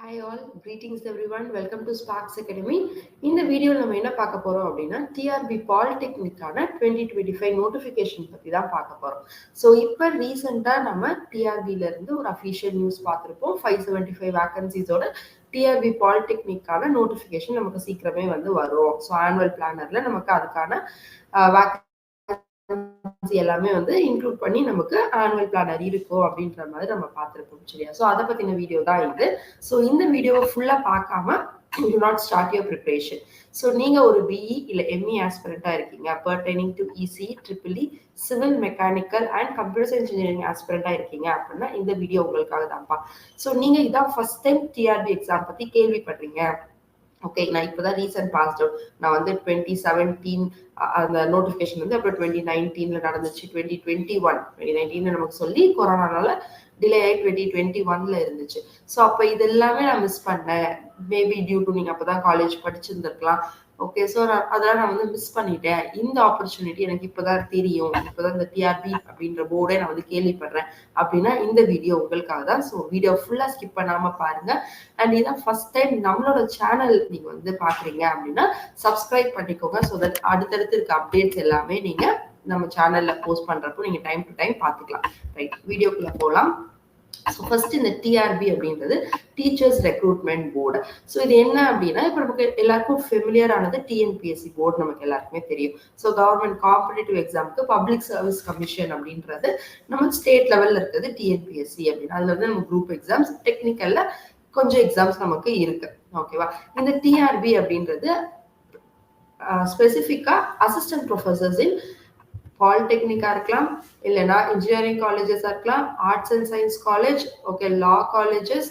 Hi all, greetings everyone. Welcome to Sparks Academy. இந்த வீடியோவில் நம்ம என்ன பார்க்க போறோம் அப்படின்னா டிஆர்பி பாலிடெக்னிக்கான 2025 நோட்டிஃபிகேஷன் பற்றி தான் பார்க்க போறோம். ஸோ இப்போ ரீசெண்டாக நம்ம டிஆர்பில இருந்து ஒரு அஃபிஷியல் நியூஸ் பார்த்துருப்போம். 575 வேகன்சிஸோட டிஆர்பி பாலிடெக்னிக்கான நோட்டிஃபிகேஷன் நமக்கு சீக்கிரமே வந்து வரும். ஸோ ஆனுவல் பிளானர்ல நமக்கு அதுக்கான எல்லாமே வந்து இன்க்ளூட் பண்ணி நமக்கு ஆனுவல் பிளானர் இருக்கும் அப்படின்ற மாதிரி நம்ம பார்த்துருப்போம். சரியா? ஸோ அதை பத்தின வீடியோ தான் இது. ஸோ இந்த வீடியோவை ஃபுல்லா பார்க்காம do not start your preparation. So நீங்க ஒரு பிஇ இல்ல எம்இ ஆஸ்பிரண்டா இருக்கீங்க, pertaining to EC, triple E, civil, mechanical and computer science engineering ஆஸ்பிரண்டா இருக்கீங்க அப்படின்னா இந்த வீடியோ உங்களுக்காக தான்ப்பா. ஸோ நீங்க இதான் ஃபர்ஸ்ட் டைம் டிஆர்பி எக்ஸாம் பத்தி கேள்விப்படுறீங்க. ஓகே, நான் இப்போதான் ரீசன்ட் பாஸ்ட் அவுட். நான் வந்து 2017 அந்த நோட்டிஃபிகேஷன் வந்து அப்புறம் 2019 நடந்துச்சு. 2019 நமக்கு சொல்லி கொரோனானால டிலே ஆகி 2021 இருந்துச்சு. ஸோ அப்போ இது எல்லாமே நான் மிஸ் பண்ணேன். மேபி டியூ டு நீங்க அப்பதான் காலேஜ் படிச்சிருந்திருக்கலாம். ஓகே, ஸோ அதெல்லாம் நான் வந்து மிஸ் பண்ணிட்டேன். இந்த ஆப்பர்ச்சுனிட்டி எனக்கு இப்போதான் தெரியும், இப்போதான் இந்த டிஆர்பி அப்படின்ற போர்டே நான் வந்து கேள்விப்படுறேன் அப்படின்னா இந்த வீடியோ உங்களுக்காக தான். ஸோ வீடியோ ஃபுல்லா ஸ்கிப் பண்ணாம பாருங்க. அண்ட் இதான் ஃபர்ஸ்ட் டைம் நம்மளோட சேனல் நீங்க வந்து பாக்குறீங்க அப்படின்னா சப்ஸ்கிரைப் பண்ணிக்கோங்க. ஸோ தட் அடுத்தடுத்து இருக்க அப்டேட்ஸ் எல்லாமே நீங்க நம்ம சேனல்ல போஸ்ட் பண்றப்போ நீங்க டைம் டு டைம் பார்த்துக்கலாம். ரைட், வீடியோக்குள்ள போகலாம். ஸோ ஃபர்ஸ்ட் இந்த டிஆர்பி அப்படின்றது டீச்சர்ஸ் ரெக்ரூட்மெண்ட் போர்டு. ஸோ இது என்ன அப்படின்னா இப்போ நமக்கு எல்லாருக்கும் ஃபெமிலியர் ஆனது டிஎன்பிஎஸ்சி போர்டு நமக்கு எல்லாருக்குமே தெரியும். ஸோ கவர்மெண்ட் காம்படிட்டிவ் எக்ஸாமுக்கு பப்ளிக் சர்வீஸ் கமிஷன் அப்படின்றது நம்ம ஸ்டேட் லெவல்ல இருக்குது டிஎன்பிஎஸ்சி அப்படின்னு. அதுல வந்து நம்ம குரூப் எக்ஸாம்ஸ், டெக்னிக்கல்ல கொஞ்சம் எக்ஸாம்ஸ் நமக்கு இருக்கு. ஓகேவா? இந்த டிஆர்பி அப்படின்றது ஸ்பெசிஃபிக்கா அசிஸ்டன்ட் ப்ரொஃபசர்ஸ் இன் பாலிடெக்னிக்கா இருக்கலாம், இல்லைன்னா இன்ஜினியரிங் காலேஜஸா இருக்கலாம், arts and science college, okay, law colleges,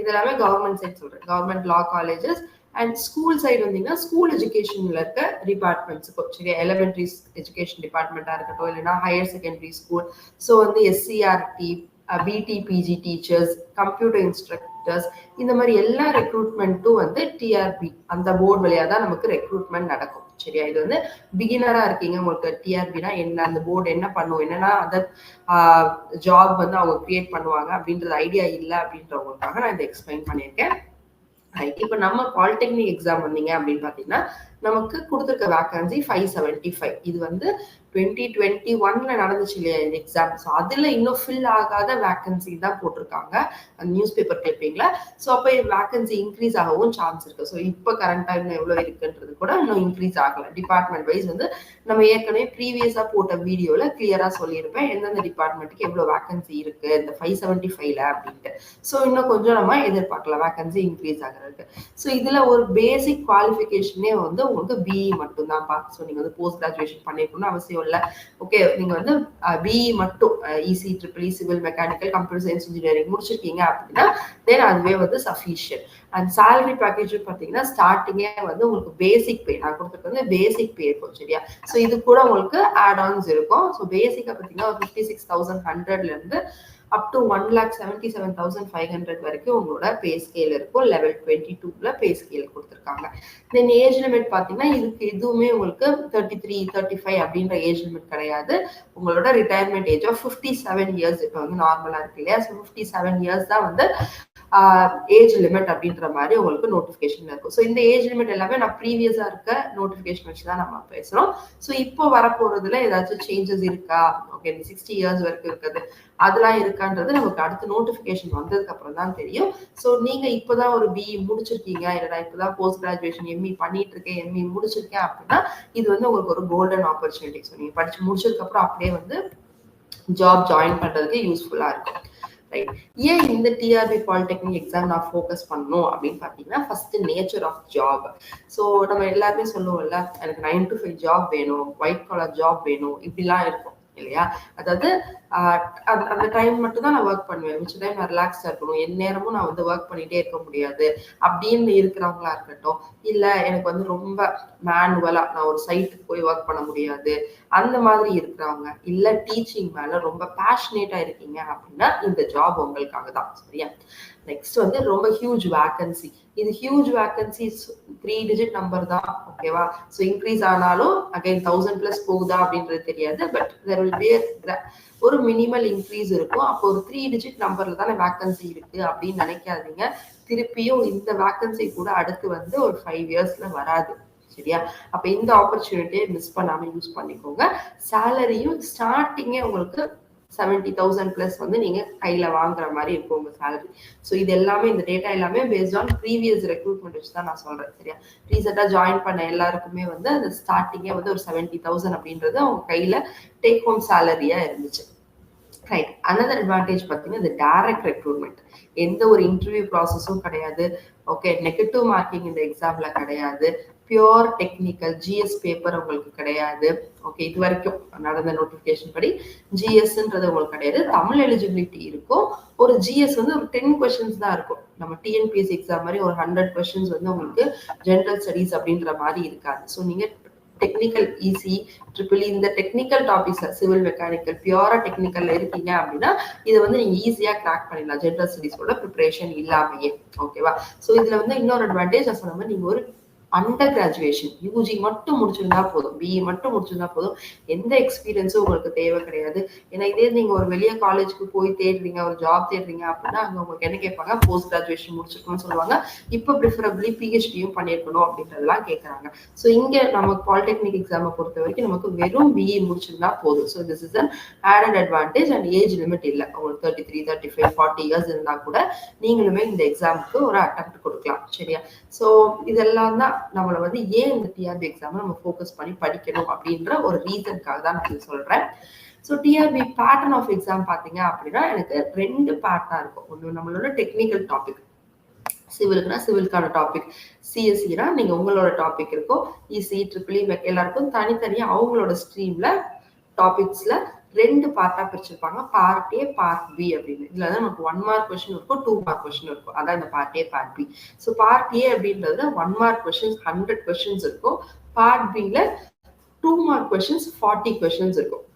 இதெல்லாமே கவர்மெண்ட் சைட் சொல்றேன், government law colleges. And school side வந்தீங்கன்னா ஸ்கூல் எஜுகேஷன்ல இருக்க டிபார்ட்மெண்ட்ஸுக்கும், சரியா, எலிமெண்ட்ரி எஜுகேஷன் டிபார்ட்மெண்ட்டா இருக்கட்டும், இல்லைன்னா ஹையர் செகண்டரி ஸ்கூல். ஸோ வந்து எஸ்சிஆர்டி, பிடி, பிஜி டீச்சர்ஸ், கம்ப்யூட்டர் இன்ஸ்ட்ரக்டர்ஸ், இந்த மாதிரி எல்லா ரெக்ரூட்மெண்ட்டும் வந்து டிஆர்பி அந்த போர்டு வழியா தான் நமக்கு ரெக்ரூட்மெண்ட் நடக்கும். சரியா? இது வந்து பிகினரா இருக்கீங்க, உங்களுக்கு டிஆர்பினா என்ன, அந்த போர்டு என்ன பண்ணும், என்னன்னா அதர் ஜாப் வந்து அவங்க கிரியேட் பண்ணுவாங்க அப்படின்றது ஐடியா இல்லை அப்படின்றவங்களுக்காக நான் இதை எக்ஸ்பிளைன் பண்ணியிருக்கேன். இப்போ நம்ம பாலிடெக்னிக் எக்ஸாம் வந்தீங்க அப்படின்னு பாத்தீங்கன்னா நமக்கு கொடுத்துருக்க வேகன்சி 575. இது வந்து 2021 நடந்துச்சு இல்லையா இந்த எக்ஸாம். ஸோ அதுல இன்னும் ஃபில் ஆகாத வேகன்சி தான் போட்டிருக்காங்க அந்த நியூஸ் பேப்பர் கிளிப்பிங்ல. ஸோ அப்போ வேகன்சி இன்க்ரீஸ் ஆகவும் சான்ஸ் இருக்கு. ஸோ இப்போ கரண்டா இன்னும் எவ்வளவு இருக்குன்றது கூட இன்னும் இன்க்ரீஸ் ஆகல. டிபார்ட்மெண்ட் வைஸ் வந்து நம்ம ஏற்கனவே ப்ரீவியஸா போட்ட வீடியோல கிளியரா சொல்லியிருப்பேன் எந்தெந்த டிபார்ட்மெண்ட்டுக்கு எவ்வளவு வேகன்சி இருக்கு இந்த 575ல அப்படின்ட்டு. ஸோ இன்னும் கொஞ்சம் நம்ம எதிர்பார்க்கலாம் வேகன்சி இன்க்ரீஸ் ஆகிறது. ஸோ இதுல ஒரு பேசிக் குவாலிஃபிகேஷனே வந்து உங்களுக்கு பிஇ மட்டும் தான். ஸோ நீங்க வந்து போஸ்ட் கிராஜுவேஷன் பண்ணிருக்கணும்னு அவசியம் இல்லை. ஓகே, நீங்க வந்து பிஇ மட்டும் EC, triple E, civil, mechanical, computer science engineering முடிச்சிருக்கீங்க அப்படின்னா தென் அதுவே வந்து சஃபிஷியன்ட். அண்ட் சேலரி பேக்கேஜ் பார்த்தீங்கன்னா ஸ்டார்டிங்கே வந்து உங்களுக்கு பேசிக் பே நான் கொடுத்துருக்கு வந்து பேசிக் பே இருக்கும். சரியா? ஸோ இது கூட உங்களுக்கு ஆட் ஆன்ஸ் இருக்கும். ஸோ பேசிக்கா பார்த்தீங்கன்னா ஒரு 56,100 இருந்து அப் டு 1,77,500 வரைக்கும் உங்களோட பே ஸ்கேல் இருக்கும். லெவல் 22ல பே ஸ்கேல் கொடுத்துருக்காங்க. தென் ஏஜ் லிமிட் பார்த்தீங்கன்னா இதுக்கு எதுவுமே உங்களுக்கு 33, 35 அப்படின்ற ஏஜ் லிமிட் கிடையாது. உங்களோட ரிட்டையர்மெண்ட் ஏஜ் ஆஃப் 57 இயர்ஸ் இப்போ வந்து நார்மலா இருக்கு இல்லையா? ஸோ 57 இயர்ஸ் தான் வந்து ஏஜ் லிமிட் அப்படின்ற மாதிரி உங்களுக்கு நோட்டிபிகேஷன் இருக்கும். ஸோ இந்த ஏஜ் லிமிட் எல்லாமே நான் ப்ரீவியஸா இருக்க நோட்டிபிகேஷன் வச்சுதான் நம்ம பேசுறோம். ஸோ இப்போ வரப்போறதுல ஏதாச்சும் சேஞ்சஸ் இருக்கா, ஓகே, 60 இயர்ஸ் வரைக்கும் இருக்குது அதெல்லாம் இருக்கான்றது நமக்கு அடுத்த நோட்டிபிகேஷன் வந்ததுக்கு அப்புறம் தான் தெரியும். ஸோ நீங்க இப்போதான் ஒரு பிஇ முடிச்சிருக்கீங்க, இல்லைன்னா இப்போதான் போஸ்ட் கிராஜுவேஷன் எம்இ பண்ணிட்டு இருக்கேன், எம்இ முடிச்சிருக்கேன் அப்படின்னா இது வந்து உங்களுக்கு ஒரு கோல்டன் ஆப்பர்ச்சுனிட்டி. ஸோ நீங்க படிச்சு முடிச்சதுக்கு அப்புறம் அப்படியே வந்து ஜாப் ஜாயின் பண்றதுக்கு யூஸ்ஃபுல்லா இருக்கும். ரைட், ஏன் இந்த டிஆர்பி பாலிடெக்னிக் எக்ஸாம் நான் ஃபோக்கஸ் பண்ணணும் அப்படின்னு பார்த்தீங்கன்னா first nature of job. So நம்ம எல்லாருமே சொல்லுவோம்ல, எனக்கு 9 to 5 ஜாப் வேணும், ஒயிட் காலர் ஜாப் வேணும், இப்படிலாம் இருக்கும் இல்லையா? அதாவது அந்த டைம் மட்டும் தான் நான் ஒர்க் பண்ணுவேன், மிச்ச டைம் நான் ரிலாக்ஸ்டா இருக்கணும், என் நேரமும் நான் வந்து ஒர்க் பண்ணிட்டே இருக்க முடியாது அப்படின்னு இருக்கிறவங்களா இருக்கட்டும், இல்ல எனக்கு வந்து ரொம்ப மேனுவலா நான் ஒரு சைட்டுக்கு போய் ஒர்க் பண்ண முடியாது அந்த மாதிரி இருக்கிறவங்க, இல்ல டீச்சிங் மேல ரொம்ப பேஷனேட்டா இருக்கீங்க அப்படின்னா இந்த ஜாப் உங்களுக்காக தான். சரியா? நெக்ஸ்ட் வந்து ரொம்ப ஹியூஜ் வேகன்சி. இது ஹியூஜ் வேகன்சி 3 டிஜிட் நம்பர் தான். ஓகேவா? ஸோ இன்க்ரீஸ் ஆனாலும் அகைன் 1000+ போகுதா அப்படின்றது தெரியாது. பட் தெர் வில் பி ஒரு மினிமல் இன்க்ரீஸ் இருக்கும். அப்போ ஒரு 3 டிஜிட் நம்பர்ல தானே வேக்கன்சி இருக்கு அப்படின்னு நினைக்காதீங்க. திருப்பியும் இந்த வேக்கன்சி கூட அடுத்து வந்து ஒரு 5 இயர்ஸ்ல வராது. சரியா? அப்ப இந்த ஆப்பர்ச்சுனிட்டியை மிஸ் பண்ணாம யூஸ் பண்ணிக்கோங்க. சேலரியும் ஸ்டார்டிங்கே உங்களுக்கு 70,000 பிளஸ் வந்து நீங்க கையில வாங்குற மாதிரி இருக்கும் உங்க சேலரி. ஸோ இது எல்லாமே இந்த டேட்டா எல்லாமே பேஸ்ட் ஆன் ப்ரீவியஸ் ரெக்ரூட்மெண்ட் வச்சு தான் நான் சொல்றேன். சரியா? ரீசெண்டா ஜாயின் பண்ண எல்லாருக்குமே வந்து அந்த ஸ்டார்டிங்கே வந்து ஒரு 70,000 அப்படின்றது அவங்க கையில டேக் ஹோம் சேலரியா இருந்துச்சு. ரைட். அனதர் அட்வான்டேஜ் பார்த்தீங்கன்னா இந்த டைரக்ட் ரெக்ரூட்மெண்ட். எந்த ஒரு இன்டர்வியூ ப்ராசஸும் கிடையாது. ஓகே, நெகட்டிவ் மார்க்கிங் இந்த எக்ஸாம்ல கிடையாது. பியோர் டெக்னிக்கல் ஜிஎஸ் பேப்பர் உங்களுக்கு கிடையாது. ஓகே, இது வரைக்கும் நடந்த நோட்டிபிகேஷன் படி ஜிஎஸ்ன்றது உங்களுக்கு கிடையாது. தமிழ் எலிஜிபிலிட்டி இருக்கும். ஒரு ஜிஎஸ் வந்து ஒரு 10 கொஸ்டின்ஸ் தான் இருக்கும். நம்ம டிஎன்பிஎஸ்சி எக்ஸாம் மாதிரி ஒரு 100 கொஸ்டின்ஸ் வந்து உங்களுக்கு ஜெனரல் ஸ்டடீஸ் அப்படின்ற மாதிரி இருக்காது. ஸோ நீங்க டெக்னிக்கல் இசி ட்ரிபிள் இந்த டெக்னிக்கல் டாபிக்ஸ் சிவில் மெக்கானிக்கல் பியூரா டெக்னிக்கல்ல இருக்கீங்க அப்படின்னா இதை வந்து நீங்க ஈஸியா கிராக் பண்ணிடலாம் ஜெனரல் ஸ்டடீஸோட ப்ரிப்பரேஷன் இல்லாமையே. ஓகேவா? ஸோ இதுல வந்து இன்னொரு அட்வான்டேஜ் நான் சொன்ன மாதிரி நீங்க ஒரு அண்டர் கிராஜுவேஷன் யூஜி மட்டும் முடிச்சிருந்தா போதும், பிஇ மட்டும் முடிச்சிருந்தா போதும். எந்த எக்ஸ்பீரியன்ஸும் உங்களுக்கு தேவை கிடையாது. ஏன்னா இதே நீங்க ஒரு வெளியே காலேஜுக்கு போய் தேடுறீங்க, ஒரு ஜாப் தேடுறீங்க அப்படின்னா அங்க உங்களுக்கு என்ன கேட்பாங்க, போஸ்ட் கிராஜுவேஷன் முடிச்சிருக்கணும்னு சொல்லுவாங்க. இப்போ ப்ரிஃபரபிளி பிஹெச்டியும் பண்ணியிருக்கணும் அப்படின்றதெல்லாம் கேட்கறாங்க. ஸோ இங்க நமக்கு பாலிடெக்னிக் எக்ஸாமை பொறுத்த வரைக்கும் நமக்கு வெறும் பிஇ முடிச்சிருந்தா போதும். So this is an added advantage. And age limit இல்லை. உங்களுக்கு 33, 35, 40 இயர்ஸ் இருந்தா கூட நீங்களுமே இந்த எக்ஸாமுக்கு ஒரு அட்டெம்ப்ட் கொடுக்கலாம். சரியா? ஸோ இதெல்லாம் தான் நம்மளை வந்து ஏன் இந்த டிஆர்பி எக்ஸாம் நம்ம ஃபோக்கஸ் பண்ணி படிக்கணும் அப்படின்ற ஒரு ரீசனுக்காக தான் நான் சொல்றேன். So TRB pattern of exam பார்த்தீங்க அப்படின்னா எனக்கு 2 பேட்டர்னா இருக்கும். ஒன்று நம்மளோட டெக்னிக்கல் டாபிக், சிவிலுக்குனா சிவிலுக்கான டாபிக், சிஎஸ்சினா நீங்க உங்களோட டாபிக் இருக்கும். இசி ட்ரிபிள் எல்லாருக்கும் தனித்தனியா அவங்களோட ஸ்ட்ரீம்ல டாபிக்ஸ்ல 2 பார்ட்டா பிரிச்சிருப்பாங்க. பார்ட் ஏ, பார்ட் பி அப்படின்னு. இதுல வந்து நமக்கு 1 மார்க் கொஸ்டின் இருக்கும், 2 மார்க் கொஸ்டின் இருக்கும். அதான் இந்த part A, part B. So part A அப்படின்றது 1 மார்க் கொஸ்டின்ஸ் 100 கொஸ்டின்ஸ் இருக்கும். பார்ட் பில 2 மார்க் கொஸ்டின்ஸ் 40 கொஸ்டின்ஸ் இருக்கும்.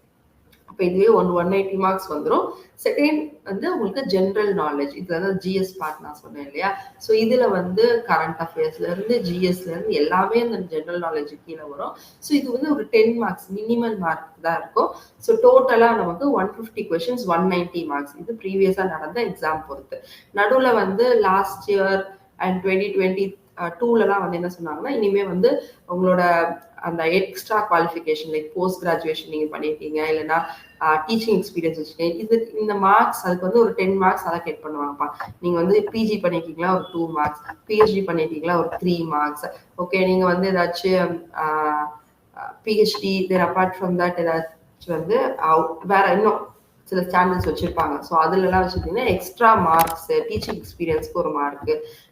அப்ப இதுவே 180 மார்க்ஸ் வந்துடும். செகண்ட் வந்து உங்களுக்கு ஜென்ரல் நாலேஜ், இதுல தான் ஜிஎஸ் பார்ட் நான் சொன்னேன் இல்லையா? ஸோ இதுல வந்து கரண்ட் அஃபேர்ஸ்ல இருந்து ஜிஎஸ்ல இருந்து எல்லாமே அந்த ஜென்ரல் நாலேஜ் கீழே வரும். ஸோ இது வந்து ஒரு 10 மார்க்ஸ் மினிமம் மார்க் தான் இருக்கும். ஸோ டோட்டலா நமக்கு 150 கொஸ்டின்ஸ் 190 மார்க்ஸ். இது ப்ரீவியஸா நடந்த எக்ஸாம் பொறுத்து. நடுவுல வந்து லாஸ்ட் இயர் அண்ட் 2022 வந்து என்ன சொன்னாங்கன்னா, இனிமே வந்து உங்களோட அந்த extra qualification like post graduation நீங்க பண்ணிருக்கீங்க, இல்லைன்னா டீச்சிங் எக்ஸ்பீரியன்ஸ் வச்சுக்கீங்க, இது இந்த மார்க்ஸ் அதுக்கு வந்து ஒரு 10 மார்க்ஸ் அலோகேட் பண்ணுவாங்கப்பா. நீங்க வந்து பிஜி பண்ணிருக்கீங்களா ஒரு 2 மார்க்ஸ், பிஹெச்டி பண்ணிருக்கீங்களா ஒரு 3 மார்க்ஸ். ஓகே, நீங்க வந்து ஏதாச்சும் PhD then apart from that ஏதாச்சும் வந்து வேற இன்னும் சில சேனல்ஸ் வச்சிருப்பாங்க. ஸோ அதுல எல்லாம் வச்சிருந்தீங்கன்னா எக்ஸ்ட்ரா மார்க்ஸ், டீச்சிங் எக்ஸ்பீரியன்ஸ்க்கு ஒரு மார்க்,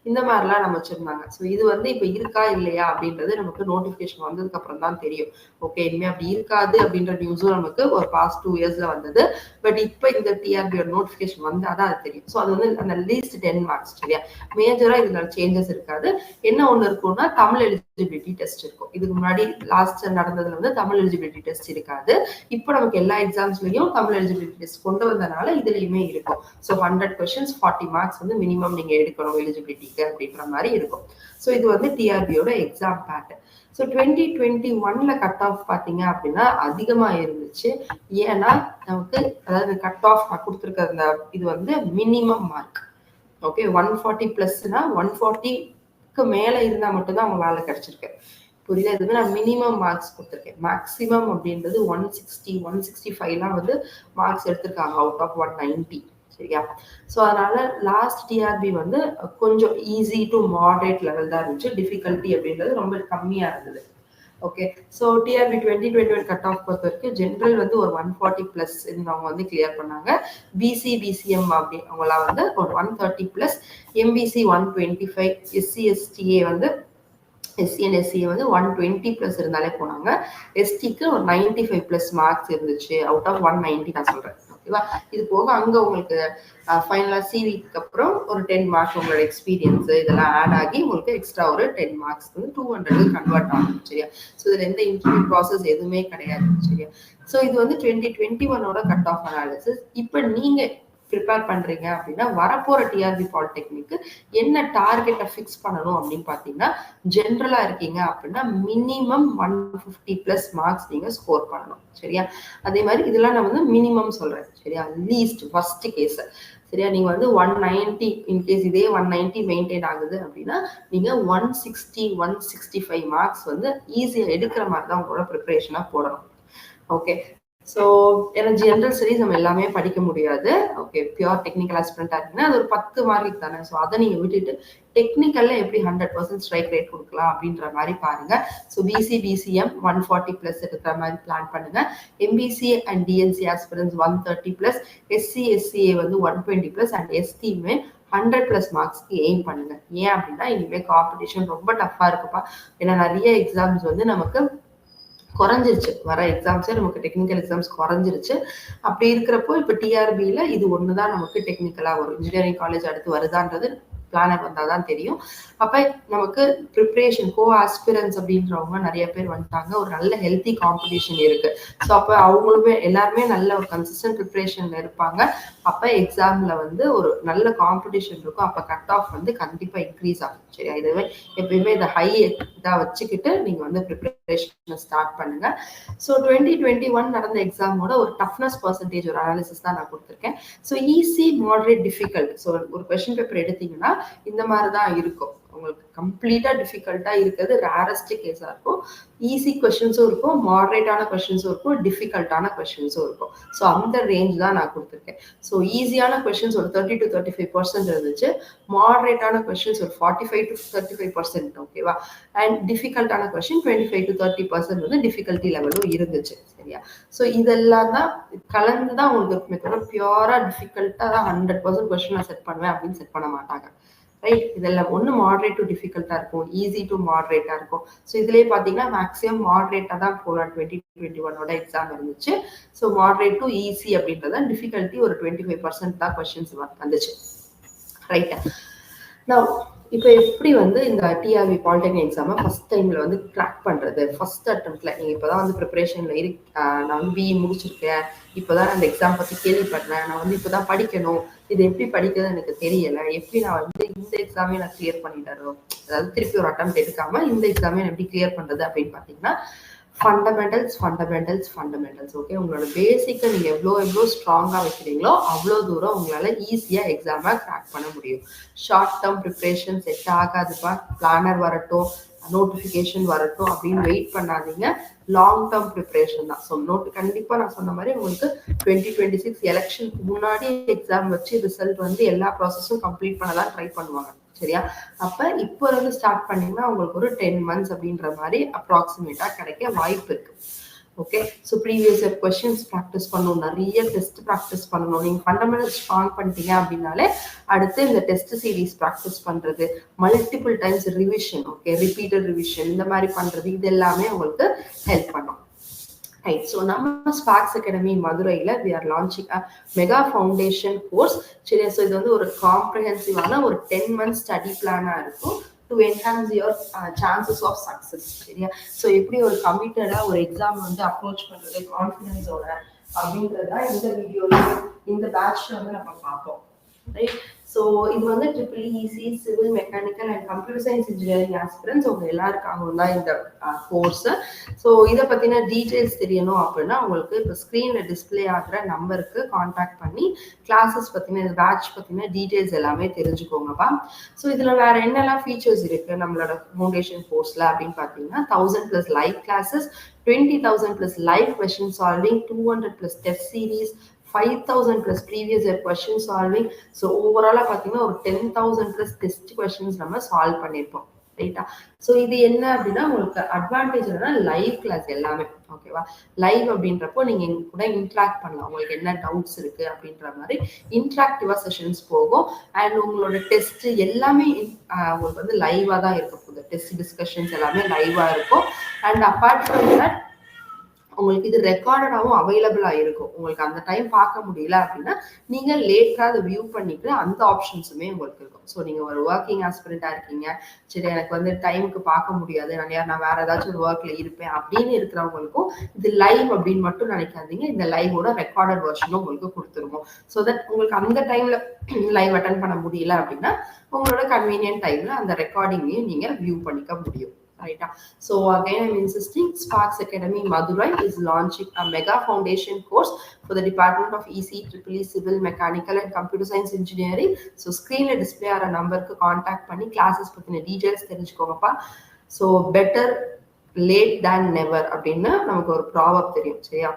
இந்த மாதிரிலாம் நம்ம வச்சிருந்தாங்க. ஸோ இது வந்து இப்போ இருக்கா இல்லையா அப்படின்றது நமக்கு நோட்டிஃபிகேஷன் வந்ததுக்கு அப்புறம் தான் தெரியும். ஓகே, இனிமே அப்படி இருக்காது அப்படின்ற நியூஸும் நமக்கு ஒரு பாஸ்ட் 2 இயர்ஸ்ல வந்தது. பட் இப்போ இந்த டிஆர்பியோட நோட்டிஃபிகேஷன் வந்தாதான் அது தெரியும். ஸோ அது வந்து அந்த லீஸ்ட் 10 மார்க்ஸ். சரியா? மேஜரா இதுல சேஞ்சஸ் இருக்காது. என்ன ஒண்ணு இருக்கும்னா தமிழ் எலிஜிபிலிட்டி டெஸ்ட் இருக்கும். இதுக்கு முன்னாடி லாஸ்ட் நடந்ததுல வந்து தமிழ் எலிஜிபிலிட்டி டெஸ்ட் இருக்காது. இப்போ நமக்கு எல்லா எக்ஸாம்ஸ்லயும் தமிழ் எலிஜிபிலிட்டி டெஸ்ட் கொண்டு வந்தனால இதுலயுமே இருக்கும். ஸோ 100 கொஸ்டின்ஸ் 40 மார்க்ஸ் வந்து மினிமம் நீங்க எடுக்கணும் எலிஜிபிலிட்டிக்கு அப்படின்ற மாதிரி இருக்கும். ஸோ இது வந்து டிஆர்பியோட எக்ஸாம் பேட்டர்ன். ஸோ 2021ல கட் ஆஃப் பார்த்தீங்க அப்படின்னா அதிகமா இருந்துச்சு. ஏன்னா நமக்கு அதாவது கட் ஆஃப் நான் கொடுத்துருக்க அந்த இது வந்து மினிமம் மார்க். ஓகே, 140 பிளஸ்னா 140க்கு மேல இருந்தா மட்டும்தான் அவங்க வேலை கிடைச்சிருக்கு. புரியல? இது வந்து நான் மினிமம் மார்க்ஸ் கொடுத்துருக்கேன். மேக்ஸிமம் அப்படின்றது 160, 165 வந்து மார்க்ஸ் எடுத்திருக்காங்க அவுட் ஆஃப் 190. சரியா? ஸோ அதனால லாஸ்ட் டிஆர்பி வந்து கொஞ்சம் ஈஸி டு மாடரேட் லெவல் தான் இருந்துச்சு. டிஃபிகல்ட்டி அப்படின்றது ரொம்ப கம்மியா இருந்தது. Okay, so TRP 2021 cut off பொறுத்த வரைக்கும் ஜென்ரல் வந்து ஒரு 140 பிளஸ் அவங்க வந்து கிளியர் பண்ணாங்க. பிசி பிசிஎம் அப்படி அவங்களாம் வந்து ஒரு 130 பிளஸ், எம்பிசி 125, எஸ்சி எஸ்டிஏ வந்து எஸ்சி அண்ட் எஸ்சிஏ வந்து 120 பிளஸ் இருந்தாலே போனாங்க. எஸ்டிக்கு ஒரு 95 பிளஸ் மார்க்ஸ் இருந்துச்சு அவுட் ஆஃப் 190 நான் சொல்றேன். ஓகேவா? இது போக அங்க உங்களுக்கு ஃபைனலா சிவிக்கு அப்புறம் ஒரு 10 மார்க்ஸ் உங்களோட எக்ஸ்பீரியன்ஸ் இதெல்லாம் ஆட் ஆகி உங்களுக்கு எக்ஸ்ட்ரா ஒரு 10 மார்க்ஸ் வந்து 200 கன்வெர்ட் ஆகும். சரியா? ஸோ இதுல எந்த இன்டர்வியூ ப்ராசஸ் எதுவுமே கிடையாது. சரியா? ஸோ இது வந்து 2021ஓட கட் ஆஃப் அனாலிசிஸ். இப்போ நீங்க ப்ரிப்பேர் பண்றீங்க அப்படின்னா வரப்போற டிஆர்பி பாலிடெக்னிக்கு என்ன டார்கெட்டை ஃபிக்ஸ் பண்ணணும் அப்படின்னு பார்த்தீங்கன்னா, ஜென்ரலா இருக்கீங்க அப்படின்னா மினிமம் 150+ மார்க்ஸ் நீங்க ஸ்கோர் பண்ணணும். சரியா? அதே மாதிரி இதெல்லாம் நான் வந்து மினிமம் சொல்றேன். சரியா? Least first case. சரியா? நீங்க வந்து 190 இன்கேஸ் இதே 190 மெயின்டைன் ஆகுது அப்படின்னா நீங்க 160 165 மார்க்ஸ் வந்து ஈஸியா எடுக்கிற மாதிரி தான் உங்களோட ப்ரிப்பரேஷனா போடணும். ஓகே. ஸோ ஏன்னா ஜென்ரல் ஸ்டடீஸ் நம்ம எல்லாமே படிக்க முடியாது. ஓகே, பியூர் டெக்னிக்கல் ஆஸ்பிரண்டா இருக்குன்னா அது ஒரு 10 மார்க் தானே. ஸோ அதை நீங்க விட்டுட்டு டெக்னிக்கல்ல எப்படி 100% ஸ்ட்ரைக் ரேட் கொடுக்கலாம் அப்படின்ற மாதிரி பாருங்க. ஸோ பிசி பிசிஎம் 140+ இருக்கிற மாதிரி பிளான் பண்ணுங்க. MBC and DNC aspirants 130+, SC SCA வந்து 120+, அண்ட் எஸ்டிமே 100+ மார்க்ஸ்க்கு எய்ம் பண்ணுங்க. ஏன் அப்படின்னா இனிமே காம்படிஷன் ரொம்ப டஃபா இருக்குப்பா. ஏன்னா நிறைய எக்ஸாம்ஸ் வந்து நமக்கு குறைஞ்சிருச்சு. வர எக்ஸாம்ஸே நமக்கு டெக்னிக்கல் எக்ஸாம்ஸ் குறைஞ்சிருச்சு. அப்படி இருக்கிறப்போ இப்போ டிஆர்பியில் இது ஒன்று தான் நமக்கு டெக்னிக்கலாக வரும். இன்ஜினியரிங் காலேஜ் அடுத்து வருதான்றது பிளானர் வந்தால் தான் தெரியும். அப்போ நமக்கு ப்ரிப்ரேஷன் ஆஸ்பிரன்ஸ் அப்படின்றவங்க நிறைய பேர் வந்துட்டாங்க. ஒரு நல்ல ஹெல்த்தி காம்படிஷன் இருக்கு. ஸோ அப்போ அவங்களுமே எல்லாருமே நல்ல ஒரு கன்சிஸ்டன்ட் ப்ரிப்ரேஷன்ல இருப்பாங்க. அப்போ எக்ஸாம்ல வந்து ஒரு நல்ல காம்படிஷன் இருக்கும். அப்போ கட் ஆஃப் வந்து கண்டிப்பாக இன்க்ரீஸ் ஆகும். சரியா? இதுவே எப்பயுமே இதை ஹை இதாக வச்சுக்கிட்டு நீங்க வந்து ப்ரிப்ரேஷனை ஸ்டார்ட் பண்ணுங்க. ஸோ 2021 நடந்த எக்ஸாமோட ஒரு டஃப்னஸ் பர்சன்டேஜ் ஒரு அனாலிசிஸ் தான் நான் கொடுத்துருக்கேன். So easy, moderate, difficult. So ஒரு கொஸ்டின் பேப்பர் எடுத்தீங்கன்னா இந்த மாதிரி தான் இருக்கும். உங்களுக்கு கம்ப்ளீட்டா டிஃபிகல்ட்டா இருக்கிறது ரேரஸ்ட் கேஸா இருக்கும். ஈஸி கொஸ்டின்ஸும் இருக்கும், மாடரேட்டான கொஸ்டின்ஸும் இருக்கும், டிஃபிகல்ட்டான கொஸ்டின்ஸும் இருக்கும். ஸோ அந்த ரேஞ்ச் தான் நான் கொடுத்துருக்கேன். ஸோ ஈஸியான கொஸ்டின்ஸ் ஒரு 30 to 35% இருந்துச்சு. மாடரேட்டான கொஸ்டின்ஸ் ஒரு 45 to 35%. ஓகேவா? அண்ட் டிஃபிகல்ட்டான கொஸ்டின் 25 to 30% வந்து டிஃபிகல்ட்டி லெவலும் இருந்துச்சு. சரியா? ஸோ இதெல்லாம் தான் கலந்து தான் உங்களுக்கு இருக்குமே தவிர பியூரா டிஃபிகல்ட்டா தான் 100% கொஸ்டின் நான் செட் பண்ணுவேன் அப்படின்னு செட் பண்ண மாட்டாங்க. ரைட்? இதெல்லாம் ஒன்று மாடரேட் டு டிஃபிகல்ட்டா இருக்கும், ஈஸி டு மாடரேட்டா இருக்கும். ஸோ இதுலேயே பார்த்தீங்கன்னா மேக்ஸிமம் மாடரேட்டா தான் போன 2021 எக்ஸாம் இருந்துச்சு. ஸோ மாடரேட் டு ஈஸி அப்படின்றத டிஃபிகல்ட்டி ஒரு 25% தான் கொஸ்டின்ஸ் வந்துச்சு. ரைட்டா? நான் இப்போ எப்படி வந்து இந்த டிஆர்பி பாலிடெக்னிக் எக்ஸாமை ஃபர்ஸ்ட் டைம்ல வந்து கிராக் பண்றது, ஃபர்ஸ்ட் அட்டம்ப்ட்ல நீங்க இப்போதான் வந்து ப்ரிப்பரேஷன்ல நான் வந்து பிஇ முடிச்சிருக்கேன், இப்போதான் அந்த எக்ஸாம் பத்தி கேள்விப்படுறேன், நான் வந்து இப்போதான் படிக்கணும், இது எப்படி படிக்கிறது எனக்கு தெரியல, எப்படி நான் வந்து இந்த எக்ஸாமே நான் கிளியர் பண்ணிடணும், அதாவது திருப்பி ஒரு அட்டம்ப்ட் எடுக்காம இந்த எக்ஸாமே நான் எப்படி கிளியர் பண்றது அப்படின்னு பாத்தீங்கன்னா ஃபண்டமெண்டல்ஸ். ஓகே, உங்களோட பேசிக்கை நீங்க எவ்வளோ ஸ்ட்ராங்கா வைக்கிறீங்களோ அவ்வளோ தூரம் உங்களால ஈஸியா எக்ஸாமை கிராக் பண்ண முடியும். ஷார்ட் டேர்ம் ப்ரிப்ரேஷன் செட் ஆகாதுப்பா. பிளானர் வரட்டும், நோட்டிஃபிகேஷன் வரட்டும் அப்படின்னு வெயிட் பண்ணாதீங்க. லாங் டேர்ம் ப்ரிப்ரேஷன் தான். ஸோ கண்டிப்பா நான் சொன்ன மாதிரி உங்களுக்கு 2026 எலெக்ஷனுக்கு முன்னாடி எக்ஸாம் வச்சு ரிசல்ட் வந்து எல்லா ப்ராசஸும் கம்ப்ளீட் பண்ணதான் ட்ரை பண்ணுவாங்க. சரியா? அப்ப இப்போ இருந்து ஸ்டார்ட் பண்ணீங்கன்னா உங்களுக்கு ஒரு 10 months அப்படின்ற மாதிரி அப்ராக்சிமேட்டா கிடைக்க வாய்ப்பு இருக்கு. Okay, so previous year questions practice பண்ணணும், நிறைய டெஸ்ட் ப்ராக்டிஸ் பண்ணணும். நீங்க ஃபண்டமெண்டல் ஸ்ட்ராங் பண்ணிட்டீங்க அப்படின்னாலே அடுத்து இந்த டெஸ்ட் சீரீஸ் ப்ராக்டிஸ் பண்றது, multiple times revision, okay, repeated revision இந்த மாதிரி பண்றது, இது எல்லாமே உங்களுக்கு ஹெல்ப் பண்ணும். ரைட். ஸோ நம்ம ஸ்பார்க்ஸ் அகாடமி மதுரையில் we are launching a mega foundation course. சரியா? ஸோ இது வந்து ஒரு காம்ப்ரிஹென்சிவான ஒரு 10 months ஸ்டடி பிளானாக இருக்கும் to enhance your chances of success. சரியா? ஸோ எப்படி ஒரு கமிட்டடாக ஒரு எக்ஸாம் வந்து அப்ரோச் பண்ணுறது கான்ஃபிடன்ஸோட அப்படின்றத இந்த வீடியோவில் இந்த பேட்ச்ல வந்து நம்ம பார்ப்போம். ரைட்? ஸோ இது வந்து EEE, civil, mechanical and computer science engineering aspirants உங்க எல்லாருக்காகவும் தான் இந்த கோர்ஸ். ஸோ இதை பத்தின டீட்டெயில்ஸ் தெரியணும் அப்படின்னா உங்களுக்கு இப்போ ஸ்க்ரீன்ல டிஸ்பிளே ஆகிற நம்பருக்கு கான்டாக்ட் பண்ணி கிளாஸஸ் பத்தின பேட்ச் பத்தின டீட்டெயில்ஸ் எல்லாமே தெரிஞ்சுக்கோங்கப்பா. ஸோ இதுல வேற என்னெல்லாம் ஃபீச்சர்ஸ் இருக்கு நம்மளோட ஃபவுண்டேஷன் கோர்ஸ்ல அப்படின்னு பார்த்தீங்கன்னா 1000+ live classes, 20,000+ live question solving, 200+ test series, 5,000+ previous year question solving. So ஓவராலா பார்த்தீங்கன்னா ஒரு 10,000+ டெஸ்ட் கொஸ்டின்ஸ் நம்ம சால்வ் பண்ணியிருப்போம். ரைட்டா? ஸோ இது என்ன அப்படின்னா உங்களுக்கு அட்வான்டேஜ் என்னன்னா லைவ் கிளாஸ் எல்லாமே. ஓகேவா? லைவ் அப்படின்றப்போ நீங்க எங்க கூட இன்ட்ராக்ட் பண்ணலாம். உங்களுக்கு என்ன டவுட்ஸ் இருக்கு அப்படின்ற மாதிரி இன்ட்ராக்டிவா செஷன்ஸ் போகும். அண்ட் உங்களோட டெஸ்ட் எல்லாமே உங்களுக்கு வந்து லைவா தான் இருக்க போகுது. டெஸ்ட் டிஸ்கஷன்ஸ் எல்லாமே லைவா இருக்கும். அண்ட் அப்பார்ட் ஃப்ரம் தட் உங்களுக்கு இது ரெக்கார்டடாகவும் அவைலபிளாக இருக்கும். உங்களுக்கு அந்த டைம் பார்க்க முடியல அப்படின்னா நீங்கள் லேட்டாக அதை வியூ பண்ணிட்டு அந்த ஆப்ஷன்ஸுமே உங்களுக்கு இருக்கும். ஸோ நீங்கள் ஒரு ஒர்க்கிங் ஆஸ்பிரண்டாக இருக்கீங்க, சரி எனக்கு வந்து டைமுக்கு பார்க்க முடியாது, நான் வேற ஏதாச்சும் ஒரு ஒர்க்ல இருப்பேன் அப்படின்னு இருக்கிறவங்களுக்கும் இது லைவ் அப்படின்னு மட்டும் நினைக்காதீங்க. இந்த லைவோட ரெக்கார்டட் வெர்ஷனும் உங்களுக்கு கொடுத்துருவோம். ஸோ தட் உங்களுக்கு அந்த டைம்ல லைவ் அட்டன் பண்ண முடியல அப்படின்னா உங்களோட கன்வீனியன்ட் டைம்ல அந்த ரெக்கார்டிங்கையும் நீங்க வியூ பண்ணிக்க முடியும். Right. So again, I'm insisting Sparks Academy Madurai is launching a mega foundation course for the Department of EC, EEE, Civil, Mechanical and Computer Science Engineering. So screen la display ஆற நம்பருக்கு contact பண்ணி classes பத்தின details தெரிஞ்சுக்கோங்கப்பா. So better late than never அப்படின்னு நமக்கு ஒரு proverb தெரியும், சரியா?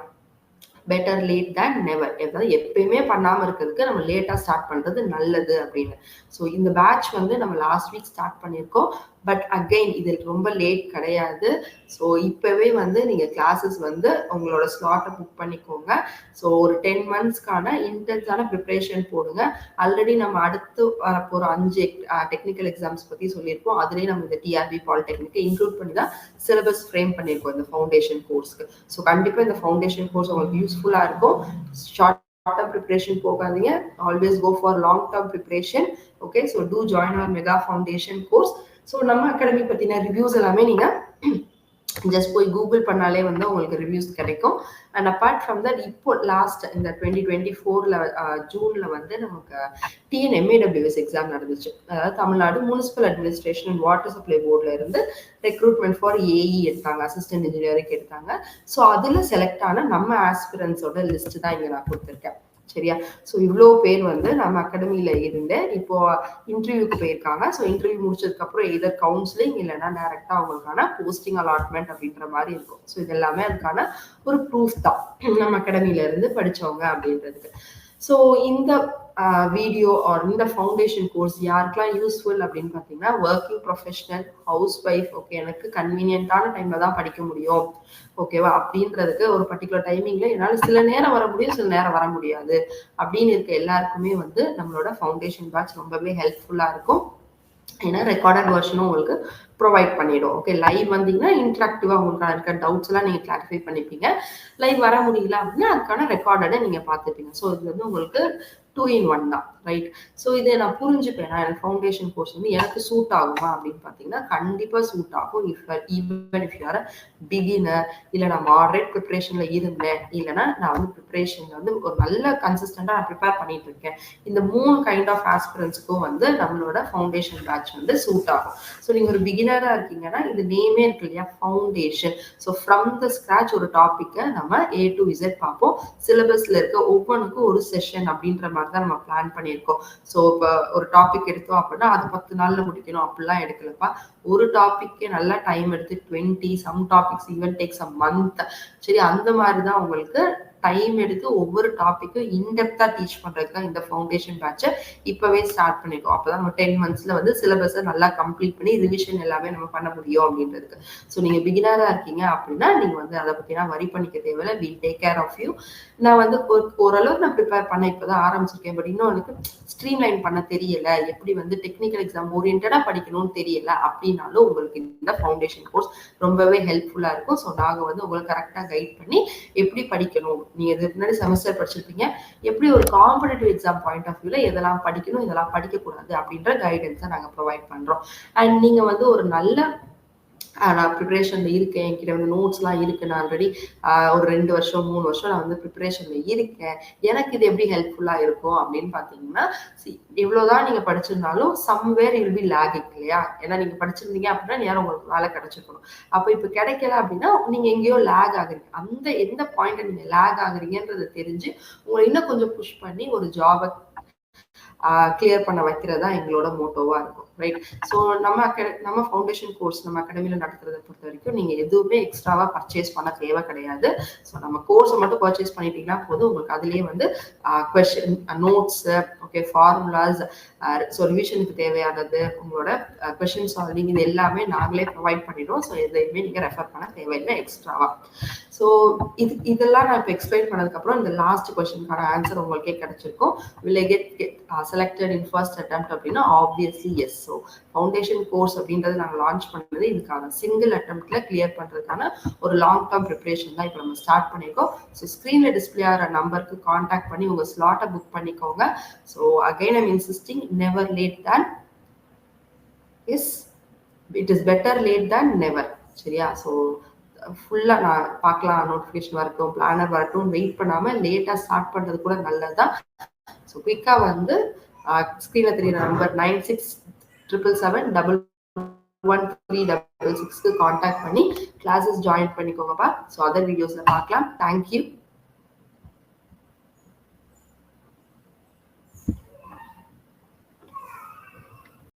பெட்டர் லேட் தேன் நெவர், ஏதாவது எப்பயுமே பண்ணாமல் இருக்கிறதுக்கு நம்ம லேட்டாக ஸ்டார்ட் பண்ணுறது நல்லது அப்படின்னு. ஸோ இந்த பேட்ச் வந்து நம்ம லாஸ்ட் வீக் ஸ்டார்ட் பண்ணியிருக்கோம். பட் அகெயின் இது ரொம்ப லேட் கிடையாது. ஸோ இப்போவே வந்து நீங்கள் கிளாஸஸ் வந்து உங்களோட ஸ்லாட்டை புக் பண்ணிக்கோங்க. ஸோ ஒரு 10 monthsக்கான இன்டென்ஸான ப்ரிப்ரேஷன் போடுங்க. ஆல்ரெடி நம்ம அடுத்து ஒரு 5 டெக்னிக்கல் எக்ஸாம்ஸ் பற்றி சொல்லியிருக்கோம். அதுலேயே நம்ம இந்த டிஆர்பி பாலிடெக்னிக்கை இன்க்ளூட் பண்ணி தான் சிலபஸ் ஃப்ரேம் பண்ணியிருக்கோம் இந்த ஃபவுண்டேஷன் கோர்ஸ்க்கு. ஸோ கண்டிப்பாக இந்த ஃபவுண்டேஷன் கோர்ஸ் உங்களுக்கு யூஸ்ஃபுல்லாக இருக்கும். ஷார்ட் term preparation போகாதீங்க, always go for long term preparation. Okay, so do join our mega foundation course. So நம்ம அகாடமி பத்தின ரிவ்யூஸ் எல்லாமே நீங்க ஜஸ்ட் போய் கூகுள் பண்ணாலே வந்து உங்களுக்கு ரிவ்யூஸ் கிடைக்கும். அண்ட் அப்பார்ட் ஃப்ரம் தட் இப்போ லாஸ்ட் இந்த 2024ல ஜூன்ல வந்து நமக்கு TNMAWS எக்ஸாம் நடந்துச்சு. அதாவது Tamil Nadu municipal administration and water supply போர்ட்ல இருந்து ரெக்ரூட்மெண்ட் ஃபார் ஏஇ எடுத்தாங்க, அசிஸ்டன்ட் இன்ஜினியரிங் எடுத்தாங்க. ஸோ அதுல செலக்ட் ஆன நம்ம ஆஸ்பிரன்ஸோட லிஸ்ட் தான் இங்க நான் கொடுத்துருக்கேன், சரியா? ஸோ இவ்வளோ பேர் வந்து நம்ம அகாடமியில இருந்து இப்போ இன்டர்வியூக்கு போயிருக்காங்க. ஸோ இன்டர்வியூ முடிச்சதுக்கு அப்புறம் எதர் கவுன்சிலிங் இல்லைன்னா டைரக்டா அவங்களுக்கான போஸ்டிங் அலாட்மெண்ட் அப்படின்ற மாதிரி இருக்கும். ஸோ இது எல்லாமே அதுக்கான ஒரு ப்ரூஃப் தான் நம்ம அகாடமியில இருந்து படிச்சவங்க அப்படின்றதுக்கு. ஸோ இந்த வீடியோ ஆர் இந்த ஃபவுண்டேஷன் கோர்ஸ் யாருக்கெல்லாம் யூஸ்ஃபுல் அப்படின்னு பார்த்தீங்கன்னா, working professional, house wife, okay எனக்கு கன்வீனியன்டான டைம்ல தான் படிக்க முடியும், ஓகேவா, அப்படின்றதுக்கு ஒரு பர்டிகுலர் டைமிங்ல என்னால் சில நேரம் வர முடியும், சில நேரம் வர முடியாது அப்படின்னு இருக்க எல்லாருக்குமே வந்து நம்மளோட ஃபவுண்டேஷன் பேட்ச் ரொம்பவே ஹெல்ப்ஃபுல்லா இருக்கும். ஏன்னா ரெக்கார்டட் வெர்ஷனும் உங்களுக்கு ப்ரொவைட் பண்ணிடும். ஓகே, லைவ் வந்தீங்கன்னா இன்ட்ராக்டிவா உங்களுக்கு இருக்க டவுட்ஸ் எல்லாம் நீங்க கிளாரிஃபை பண்ணிப்பீங்க. லைவ் வர முடியல அப்படின்னா அதுக்கான ரெக்கார்டடை நீங்க பார்த்துப்பீங்க. ஸோ இது வந்து உங்களுக்கு 2 in 1 தான், ரைட்? ஸோ இதை நான் புரிஞ்சுப்பேன், எனக்கு ஃபவுண்டேஷன் கோர்ஸ் வந்து எனக்கு சூட் ஆகுமா அப்படின்னு பார்த்தீங்கன்னா கண்டிப்பாக சூட் ஆகும். Even if you are beginner, இல்லை நான் மாடரேட் ப்ரிப்பரேஷன்ல இருந்தேன், இல்லைன்னா நான் வந்து ப்ரிப்பரேஷன்ல வந்து ஒரு நல்ல கன்சிஸ்டண்டா நான் ப்ரிப்பேர் பண்ணிட்டு இருக்கேன், இந்த 3 கைண்ட் ஆஃப் ஆஸ்பிரன்ஸ்க்கும் வந்து நம்மளோட ஃபவுண்டேஷன் பேட்ச் வந்து சூட் ஆகும். ஸோ நீங்க ஒரு பிகினரா இருக்கீங்கன்னா இந்த நேமே இருக்கு இல்லையா, foundation. So from the scratch ஒரு டாபிக்கை நம்ம A to Z பார்ப்போம். சிலபஸ்ல இருக்க ஒவ்வொன்றுக்கும் ஒரு செஷன் அப்படின்ற மாதிரி தான் நம்ம பிளான் பண்ணியிருக்கோம். ஸோ இப்போ ஒரு டாபிக் எடுத்தோம் அப்படின்னா அது 10 நாள்ல முடிக்கணும் அப்படிலாம் எடுக்கலப்பா. ஒரு டாபிக்கே நல்லா டைம் எடுத்து 20, some topics even takes a month, சரி அந்த மாதிரி தான் உங்களுக்கு டைம் எடுத்து ஒவ்வொரு டாபிக்கும் இன்டெப்தா டீச் பண்றதுக்கு தான் இந்த ஃபவுண்டேஷன் பேட்சை இப்பவே ஸ்டார்ட் பண்ணிருக்கோம். அப்பதான் நம்ம 10 monthsல வந்து சிலபஸை நல்லா கம்ப்ளீட் பண்ணி ரிவிஷன் எல்லாமே நம்ம பண்ண முடியும் அப்படின்றதுக்கு. ஸோ நீங்க பிகினரா இருக்கீங்க அப்படின்னா நீங்க வந்து அதை பத்தினா வரி பண்ணிக்க தேவையில்லை. We take care of you. நான் வந்து ஓரளவுக்கு நான் ப்ரிப்பேர் பண்ண இப்பதான் ஆரம்பிச்சிருக்கேன். பட் இன்னும் எனக்கு ஸ்ட்ரீம் லைன் பண்ண தெரியல, எப்படி வந்து டெக்னிக்கல் எக்ஸாம் ஓரியன்டா படிக்கணும்னு தெரியல அப்படின்னாலும் உங்களுக்கு இந்த ஃபவுண்டேஷன் கோர்ஸ் ரொம்பவே ஹெல்ப்ஃபுல்லா இருக்கும். ஸோ நாங்க வந்து உங்களுக்கு கரெக்டா கைட் பண்ணி எப்படி படிக்கணும், நீங்க இதுக்கு முன்னாடி செமஸ்டர் படிச்சிருப்பீங்க, எப்படி ஒரு காம்படிட்டிவ் எக்ஸாம் பாயிண்ட் ஆஃப் வியூல இதெல்லாம் படிக்கணும், இதெல்லாம் படிக்க கூடாது அப்படின்ற கைடன்ஸை நாங்க ப்ரொவைட் பண்றோம். அண்ட் நீங்க வந்து ஒரு நல்ல நான் ப்ரிப்பரேஷன்ல இருக்கேன், என்கிட்ட வந்து நோட்ஸ்லாம் இருக்கு, நான் ஆல்ரெடி ஒரு 2 வருஷம் 3 வருஷம் நான் வந்து ப்ரிப்பரேஷன்ல இருக்கேன், எனக்கு இது எப்படி ஹெல்ப்ஃபுல்லா இருக்கும் அப்படின்னு பாத்தீங்கன்னா, எவ்வளவுதான் நீங்க படிச்சிருந்தாலும் somewhere you will be lagging இல்லையா? ஏன்னா நீங்க படிச்சிருந்தீங்க அப்படின்னா நேரம் உங்களுக்கு வேலை கிடைச்சிருக்கணும். அப்ப இப்ப கிடைக்கல அப்படின்னா நீங்க எங்கேயோ லேக் ஆகுறீங்க. அந்த எந்த பாயிண்ட்ல நீங்க லேக் ஆகுறீங்கன்றத தெரிஞ்சு உங்களை இன்னும் கொஞ்சம் புஷ் பண்ணி ஒரு ஜாபை கிளியர் பண்ண வைக்கிறது தான் எங்களோட மோட்டோவா இருக்கும், ரைட்? ஸோ நம்ம ஃபவுண்டேஷன் கோர்ஸ் நம்ம அகாடமியில நடத்துறதை பொறுத்த வரைக்கும் நீங்க எதுவுமே எக்ஸ்ட்ராவா பர்ச்சேஸ் பண்ண தேவை கிடையாது. ஸோ நம்ம கோர்ஸை மட்டும் பர்ச்சேஸ் பண்ணிட்டீங்கன்னா போதும், உங்களுக்கு அதுலயே வந்து கொஸ்டின், நோட்ஸ், ஓகே, ஃபார்முலாஸ், சொல்யூஷனுக்கு தேவையானது, உங்களோட கொஸ்டின் சால்விங், இது எல்லாமே நாங்களே ப்ரொவைட் பண்ணிடுவோம். ஸோ எதையுமே நீங்கள் ரெஃபர் பண்ண தேவையில்லை எக்ஸ்ட்ராவா. ஸோ இதெல்லாம் நான் இப்போ எக்ஸ்பிளைன் பண்ணதுக்கப்புறம் இந்த லாஸ்ட் கொஸ்டினுக்கான ஆன்சர் உங்களுக்கே கிடைச்சிருக்கும். will I get selected in first attempt அப்படின்னா obviously yes. So foundation course அப்படின்றது நாங்கள் லான்ச் பண்ணது இதுக்கான சிங்கிள் அட்டெம்ப்ட்ல கிளியர் பண்ணுறதுக்கான ஒரு லாங் டேர்ம் ப்ரிப்பரேஷன் தான் இப்போ நம்ம ஸ்டார்ட் பண்ணியிருக்கோம். ஸோ ஸ்க்ரீனில் டிஸ்பிளே ஆகிற நம்பருக்கு கான்டாக்ட் பண்ணி உங்கள் ஸ்லாட்டை புக் பண்ணிக்கோங்க. So again I'm insisting, never late than it is better late than never. சரியா? ஸோ ஃபுல்லாக நான் பார்க்கலாம், நோட்டிஃபிகேஷன் வரட்டும், பிளானர் வரட்டும், வெயிட் பண்ணாமல் லேட்டாக ஸ்டார்ட் பண்ணுறது கூட நல்லது தான். ஸோ குயிக்காக வந்து ஸ்க்ரீனில் தெரியுற நம்பர் 9677771366 கான்டாக்ட் பண்ணி கிளாஸஸ் ஜாயின் பண்ணிக்கோங்கப்பா. ஸோ அதர் வீடியோஸில் பார்க்கலாம். தேங்க்யூ.